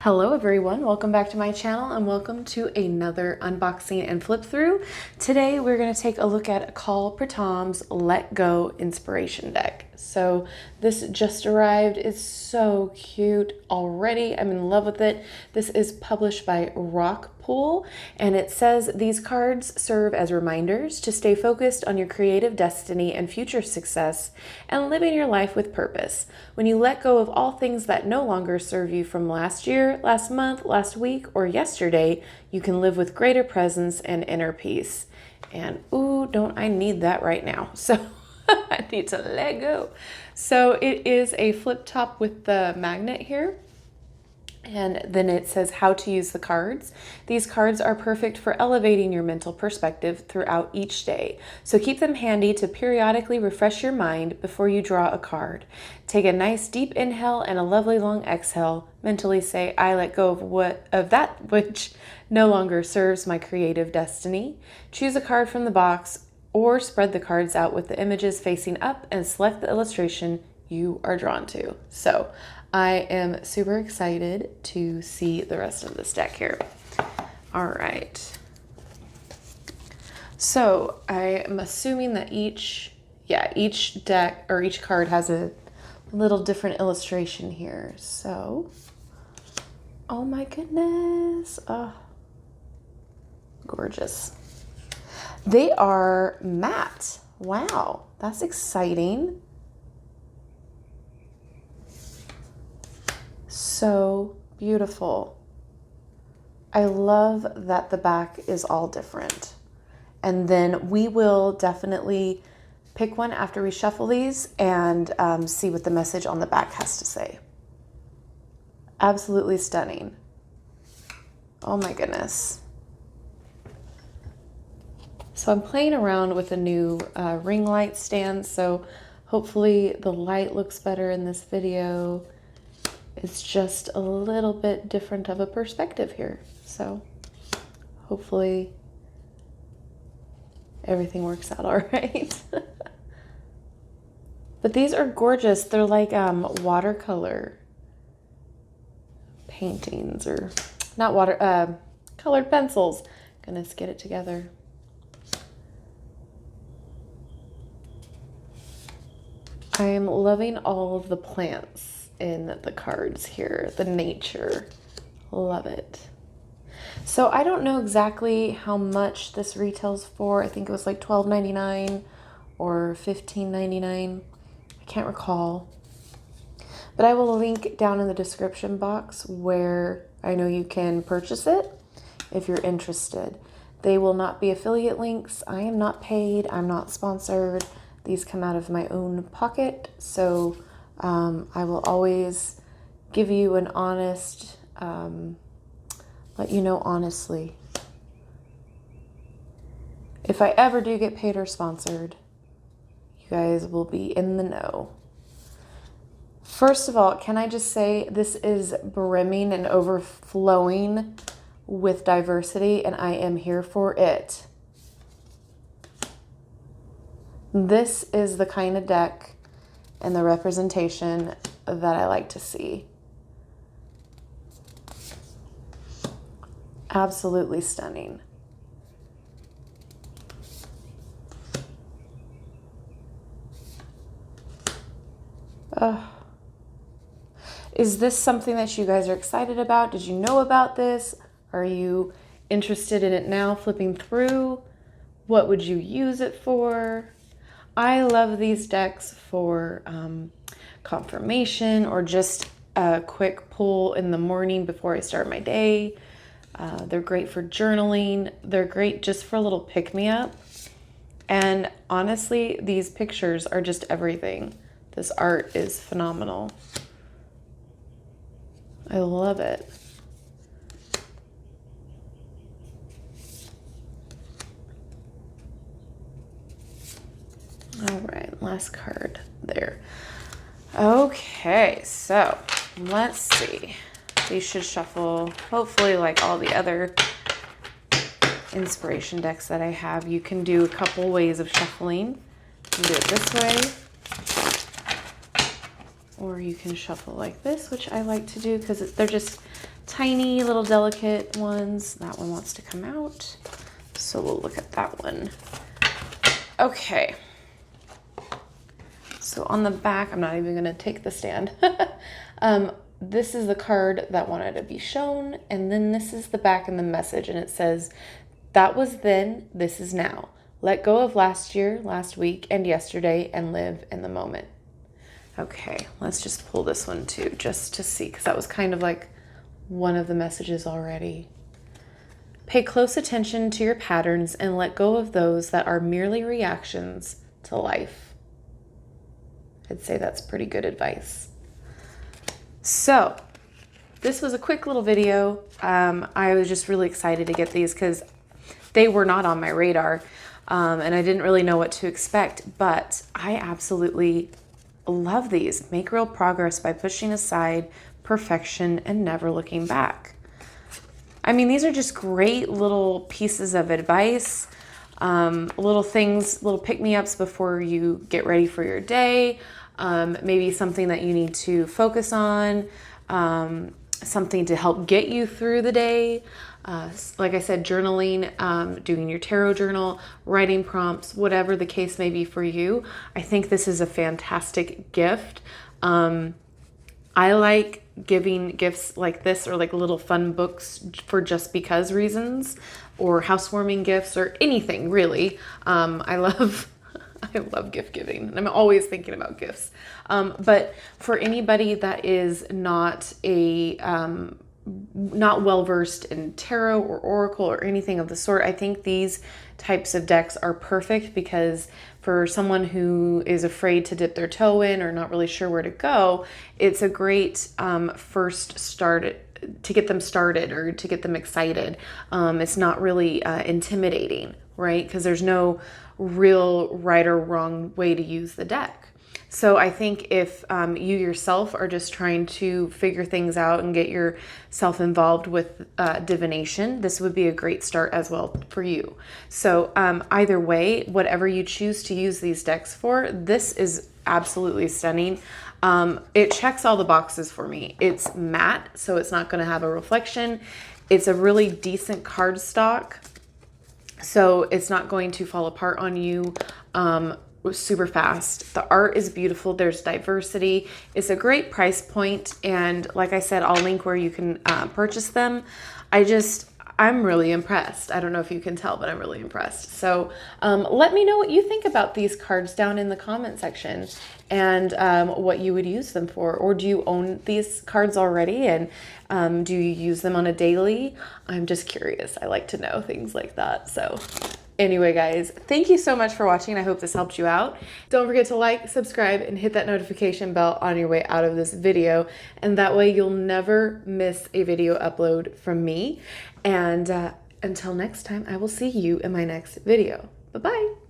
Hello everyone, welcome back to my channel and welcome to another unboxing and flip through. Today we're going to take a look at Akal Pritam's Let Go inspiration deck. So this just arrived, it's so cute already, I'm in love with it. This is published by Rock Pool and it says these cards serve as reminders to stay focused on your creative destiny and future success and living your life with purpose. When you let go of all things that no longer serve you from last year, last month, last week, or yesterday, you can live with greater presence and inner peace. And ooh, don't I need that right now. So I need to let go. So it is a flip top with the magnet here. And then it says how to use the cards. These cards are perfect for elevating your mental perspective throughout each day. So keep them handy to periodically refresh your mind before you draw a card. Take a nice deep inhale and a lovely long exhale. Mentally say, I let go of that which no longer serves my creative destiny. Choose a card from the box or spread the cards out with the images facing up and select the illustration you are drawn to. So I am super excited to see the rest of this deck here. All right. So I am assuming that each deck or each card has a little different illustration here. So, oh my goodness. Oh, gorgeous. They are matte. Wow, that's exciting. So beautiful. I love that the back is all different. And then we will definitely pick one after we shuffle these and see what the message on the back has to say. Absolutely stunning. Oh my goodness. So I'm playing around with a new ring light stand, so hopefully the light looks better in this video. It's just a little bit different of a perspective here. So hopefully everything works out all right. But these are gorgeous. They're like watercolor paintings, or not colored pencils. Goodness, get it together. I am loving all of the plants in the cards here, the nature. Love it. So I don't know exactly how much this retails for. I think it was like $12.99 or $15.99. I can't recall. But I will link down in the description box where I know you can purchase it if you're interested. They will not be affiliate links. I am not paid. I'm not sponsored. These come out of my own pocket. So I will always give you an honest, let you know honestly. If I ever do get paid or sponsored, you guys will be in the know. First of all, can I just say this is brimming and overflowing with diversity, and I am here for it. This is the kind of deck and the representation that I like to see. Absolutely stunning. Is this something that you guys are excited about? Did you know about this? Are you interested in it now, flipping through? What would you use it for? I love these decks for confirmation or just a quick pull in the morning before I start my day. They're great for journaling. They're great just for a little pick-me-up. And honestly, these pictures are just everything. This art is phenomenal. I love it. All right, last card there. Okay, so let's see. These should shuffle, hopefully like all the other inspiration decks that I have. You can do a couple ways of shuffling. You can do it this way, or you can shuffle like this, which I like to do because they're just tiny little delicate ones. That one wants to come out. So we'll look at that one. Okay. So on the back, I'm not even gonna take the stand. This is the card that wanted to be shown. And then this is the back and the message. And it says, that was then, this is now. Let go of last year, last week, and yesterday, and live in the moment. Okay, let's just pull this one too, just to see, because that was kind of like one of the messages already. Pay close attention to your patterns and let go of those that are merely reactions to life. I'd say that's pretty good advice. So this was a quick little video. I was just really excited to get these because they were not on my radar, and I didn't really know what to expect, but I absolutely love these. Make real progress by pushing aside perfection and never looking back. I mean, these are just great little pieces of advice, little things, little pick-me-ups before you get ready for your day, maybe something that you need to focus on, something to help get you through the day. Like I said, journaling, doing your tarot journal, writing prompts, whatever the case may be for you. I think this is a fantastic gift. I like giving gifts like this, or like little fun books for just because reasons, or housewarming gifts, or anything really. I love gift giving, and I'm always thinking about gifts. But for anybody that is not well versed in tarot or oracle or anything of the sort, I think these types of decks are perfect, because for someone who is afraid to dip their toe in or not really sure where to go, it's a great first start to get them started or to get them excited. It's not really intimidating, right? Because there's no real right or wrong way to use the deck. So I think if you yourself are just trying to figure things out and get yourself involved with divination, this would be a great start as well for you. So either way, whatever you choose to use these decks for, this is absolutely stunning. It checks all the boxes for me. It's matte, so it's not going to have a reflection. It's a really decent cardstock, so it's not going to fall apart on you super fast. The art is beautiful. There's diversity. It's a great price point, and like I said, I'll link where you can purchase them. I'm really impressed. I don't know if you can tell, but I'm really impressed. So let me know what you think about these cards down in the comment section, and what you would use them for. Or do you own these cards already, and do you use them on a daily? I'm just curious. I like to know things like that. So anyway, guys, thank you so much for watching. I hope this helped you out. Don't forget to like, subscribe, and hit that notification bell on your way out of this video. And that way you'll never miss a video upload from me. And until next time, I will see you in my next video. Bye-bye.